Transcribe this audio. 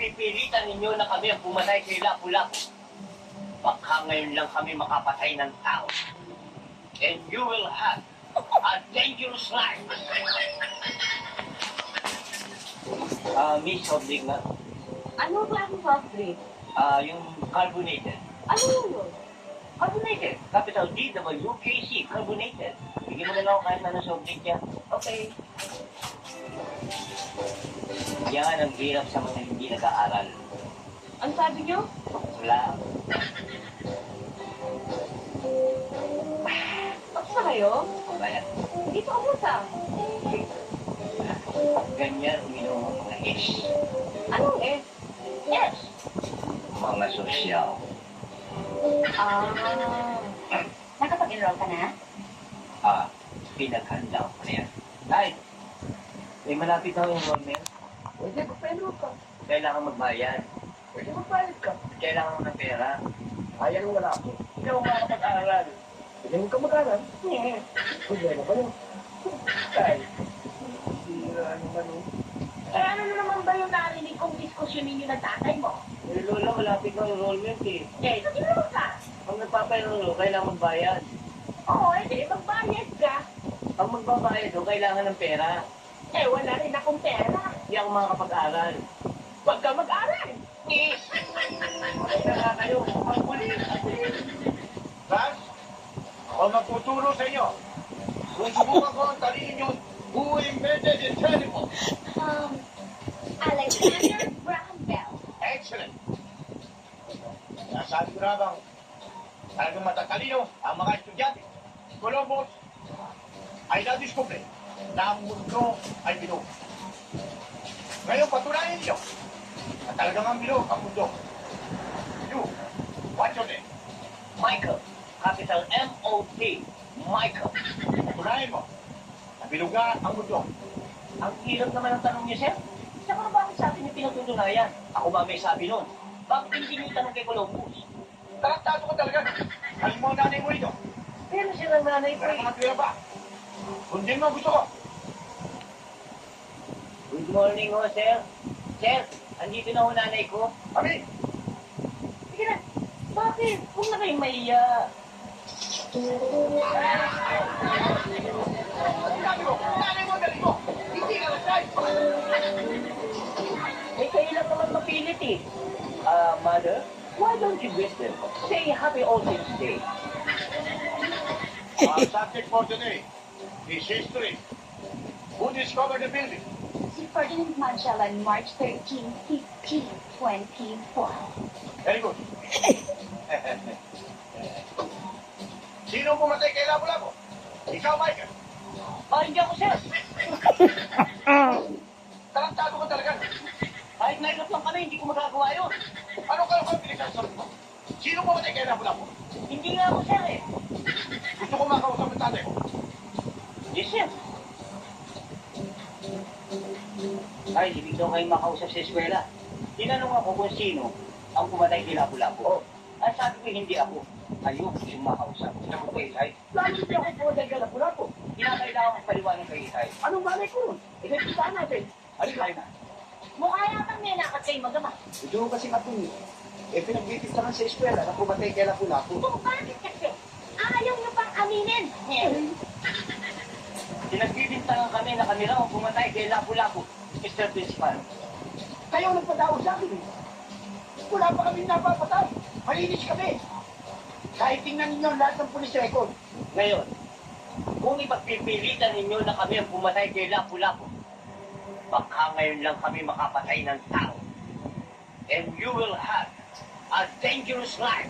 pagpipilitan ninyo na kami ang pumatay kay Lapu-Lapu, baka ngayon lang kami makapatay ng tao. And you will have a dangerous life. Miss Hobling nga. Ano ba ang soft drink? Yung carbonated. Ano yun? Carbonated. Capital D-W-K-C. Carbonated. Bigyan mo na lang ako kahit na soft drink yan. Okay. Yan ang hirap sa mga hindi nag-aaral. Ang sabi nyo? Wala. Tapos na kayo? Bayan. Dito ako sa. Ganyan uminom ang mga S. Anong S? Yes. Mga sosyal. Nakapag-enroll ka na? Pinaghanda ko na yan. Ay, may malapit na yung enrollment. Pwede magpa-enroll ka. Kailangan magbayad. Pwede magbayad ka. Kailangan mo ng pera. Ayan wala ako. Ikaw ang makapag-aaral. Pwede mo ka mag-aral. Problema ba yun? Ay, ano man yun? Ano na naman ba yung narinig kong diskusyon ninyo ng tatay mo? Eh, Lola, malapit na enrollment eh. Eh, nag-enroll ka? Pag nagpapa-enroll, kailangan magbayad. Oo, eh, magbayad ka. Pag magbabayad, kailangan ng pera. Eh, wala rin akong pera. Hindi ako makakapag-aral. Huwag ka mag-aral. Eh, kaya nga kayo, ang huli. Class, ako magtuturo sa inyo. Kung subukan ko ang talino nyo, who invented the telephone? Alexander Graham Bell. Excellent. Nasabi ko na bang talagang matatalino ang mga estudyante. Columbus ay nadiskubre na ang mundo ay bilog. Ngayon patunayan niyo na talagang ang bilog ang mundo. You, what's your name? Michael. Capital M-O-T. Michael. Patunayan mo na bilog nga ang mundo. Ang hirap naman ang tanong niyo, sir. Saka bakit sa atin yung pinatutunayan? Ako ba may sabi nun? Bakit hindi niyo tanong kay Columbus? Taraktado ko talaga. Alam mo ang nanay mo ito. Pero siya ng nanay ko Pero eh. mga tuya pa. Kundin mo ang gusto ko. Good morning ho, sir. Sir, andito na ho nanay ko. Kami, Sige na. Bakit? Huwag na kayong maiya. sinabi ko, nanay mo, dali mo. Hindi ka nasay. Eh, kayo lang naman mapilit eh. Mother, why don't you greet them? Say Happy All Saints Day. Our subject for today is history. Who discovered the building? Si Ferdinand Magellan, March 13, 1524. Very good. Sino pumatay kay Lapu-Lapu? Ikaw, Michael. Hindi ako, sir. Taraktado ko talaga. Kahit nailap lang kami, hindi ko magagawa yun. Ano ka naman pinagsasabi mo? Sino pumatay kay Lapu-Lapu? Hindi nga ako, sir eh. Gusto ko makausap ng tatay ko. Yes, sir. Ay, ibig daw kayo makausap sa eskwela. Tinanong ako kung sino ang pumatay kay Lapu-Lapu. Ang sabi ko, hindi ako. Ayun, yung makausap. Sinabi ko kay Isay. Lagi hindi ako pumunta ka na pula ko. Kinakailangan kong paliwanag kay Isay. Anong balay ko nun? Ikikitaan natin. Halika kayo na. Mukha yatang may nakat kayo magama. Ito kasi matuli. Pinagbibitangan sa eskwela na pumatay kay Lapu-Lapu. Kung bakit kasi? Ayaw nyo pang aminin. Pinagbibintangan kami na kami raw ang pumatay kay Lapu-Lapu, Mr. Principal. Kayo nagpatawag sa akin eh. Wala pa kami napapatay. Malinis kami. Kahit tingnan ninyo lahat ng police record. Ngayon, kung ipagpipilitan ninyo na kami ang pumatay kay Lapu-Lapu, baka ngayon lang kami makapatay ng tao. And you will have a dangerous life.